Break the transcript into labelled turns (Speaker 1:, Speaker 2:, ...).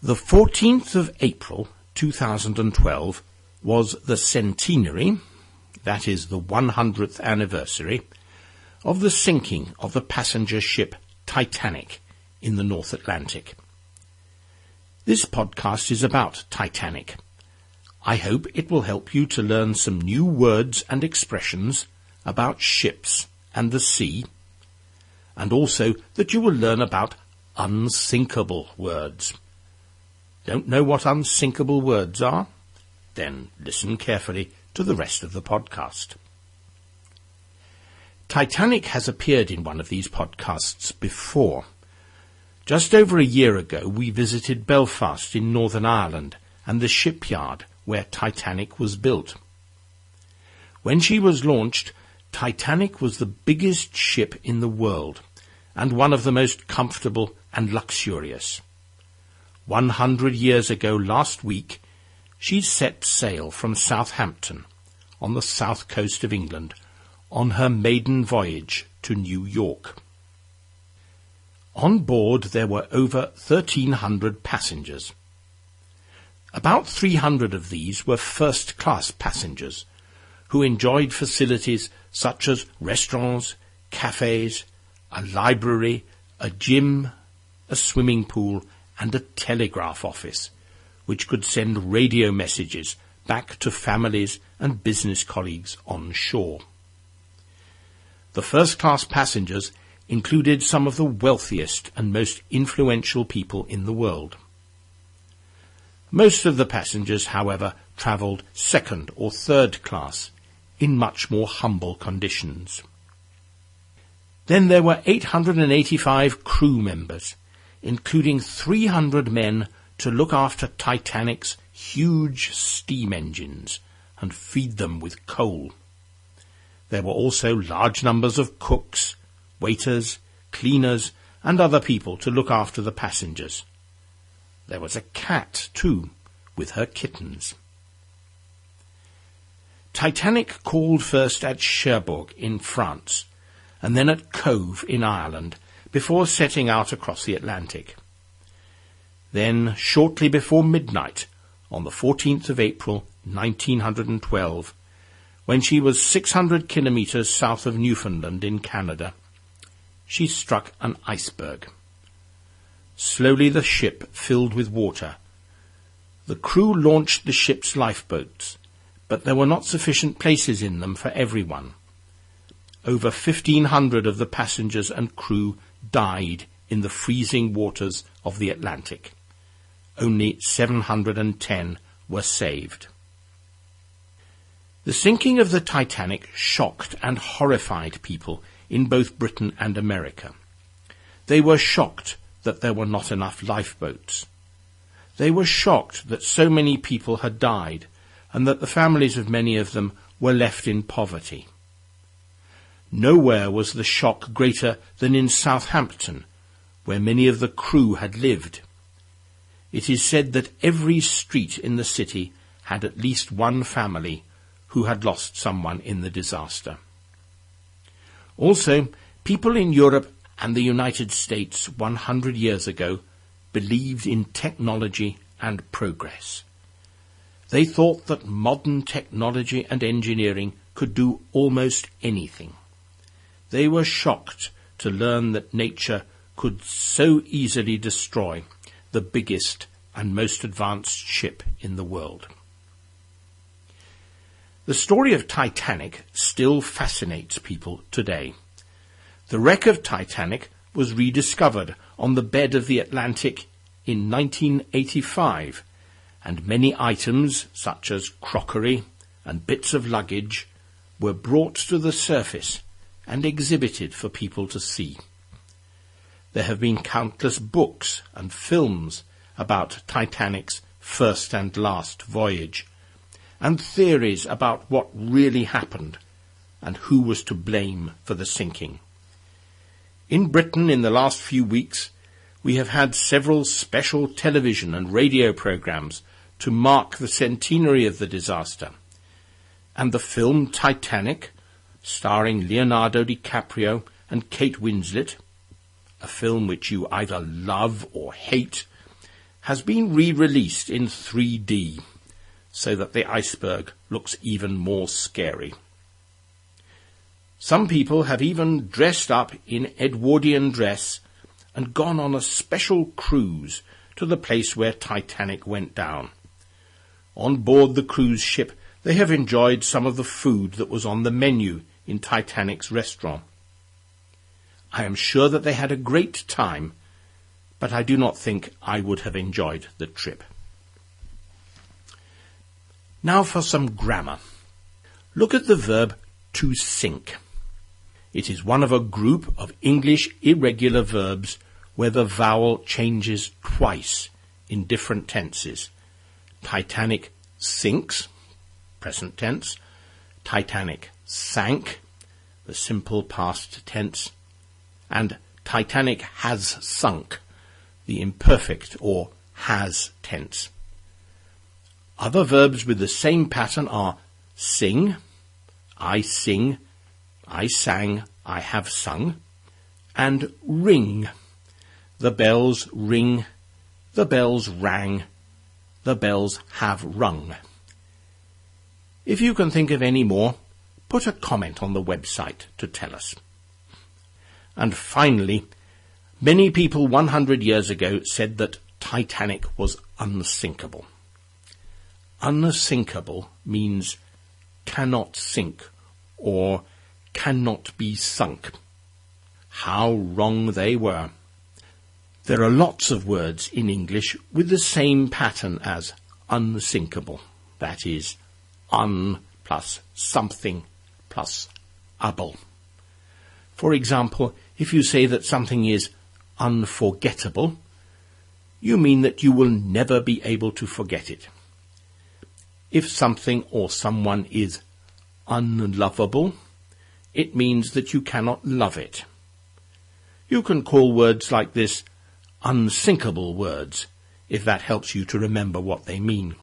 Speaker 1: The 14th of April 2012 was the centenary, that is the 100th anniversary, of the sinking of the passenger ship Titanic in the North Atlantic. This podcast is about Titanic. I hope it will help you to learn some new words and expressions about ships and the sea, and also that you will learn about unsinkable words. Don't know what unsinkable words are? Then listen carefully to the rest of the podcast. Titanic has appeared in one of these podcasts before. Just over a year ago, we visited Belfast in Northern Ireland and the shipyard where Titanic was built. When she was launched, Titanic was the biggest ship in the world and one of the most comfortable and luxurious. 100 years ago last week, she set sail from Southampton on the south coast of England on her maiden voyage to New York. On board there were over 1,300 passengers. About 300 of these were first-class passengers who enjoyed facilities such as restaurants, cafes, a library, a gym, a swimming pool, and a telegraph office, which could send radio messages back to families and business colleagues on shore. The first-class passengers included some of the wealthiest and most influential people in the world. Most of the passengers, however, travelled second or third class in much more humble conditions. Then there were 885 crew members, including 300 men to look after Titanic's huge steam engines and feed them with coal. There were also large numbers of cooks, waiters, cleaners, and other people to look after the passengers. There was a cat, too, with her kittens. Titanic called first at Cherbourg in France, and then at Cove in Ireland, before setting out across the Atlantic. Then, shortly before midnight, on the 14th of April 1912, when she was 600 kilometres south of Newfoundland in Canada, she struck an iceberg. Slowly the ship filled with water. The crew launched the ship's lifeboats, but there were not sufficient places in them for everyone. Over 1,500 of the passengers and crew died in the freezing waters of the Atlantic. Only 710 were saved. The sinking of the Titanic shocked and horrified people in both Britain and America. They were shocked that there were not enough lifeboats. They were shocked that so many people had died and that the families of many of them were left in poverty. Nowhere was the shock greater than in Southampton, where many of the crew had lived. It is said that every street in the city had at least one family who had lost someone in the disaster. Also, people in Europe and the United States 100 years ago believed in technology and progress. They thought that modern technology and engineering could do almost anything. They were shocked to learn that nature could so easily destroy the biggest and most advanced ship in the world. The story of Titanic still fascinates people today. The wreck of Titanic was rediscovered on the bed of the Atlantic in 1985, and many items, such as crockery and bits of luggage, were brought to the surface and exhibited for people to see. There have been countless books and films about Titanic's first and last voyage, and theories about what really happened and who was to blame for the sinking. In Britain, in the last few weeks, we have had several special television and radio programmes to mark the centenary of the disaster, and the film Titanic, starring Leonardo DiCaprio and Kate Winslet, a film which you either love or hate, has been re-released in 3D, so that the iceberg looks even more scary. Some people have even dressed up in Edwardian dress and gone on a special cruise to the place where Titanic went down. On board the cruise ship, they have enjoyed some of the food that was on the menu in Titanic's restaurant. I am sure that they had a great time, but I do not think I would have enjoyed the trip. Now for some grammar. Look at the verb to sink. It is one of a group of English irregular verbs where the vowel changes twice in different tenses. Titanic sinks, present tense. Titanic sank, the simple past tense. And Titanic has sunk, the imperfect or has tense. Other verbs with the same pattern are sing, I sang, I have sung, and ring. The bells ring, the bells rang, the bells have rung. If you can think of any more, put a comment on the website to tell us. And finally, many people 100 years ago said that Titanic was unsinkable. Unsinkable means cannot sink or cannot be sunk. How wrong they were. There are lots of words in English with the same pattern as unsinkable. That is, un plus something plus able. For example, if you say that something is unforgettable, you mean that you will never be able to forget it. If something or someone is unlovable, it means that you cannot love it. You can call words like this unsinkable words, if that helps you to remember what they mean.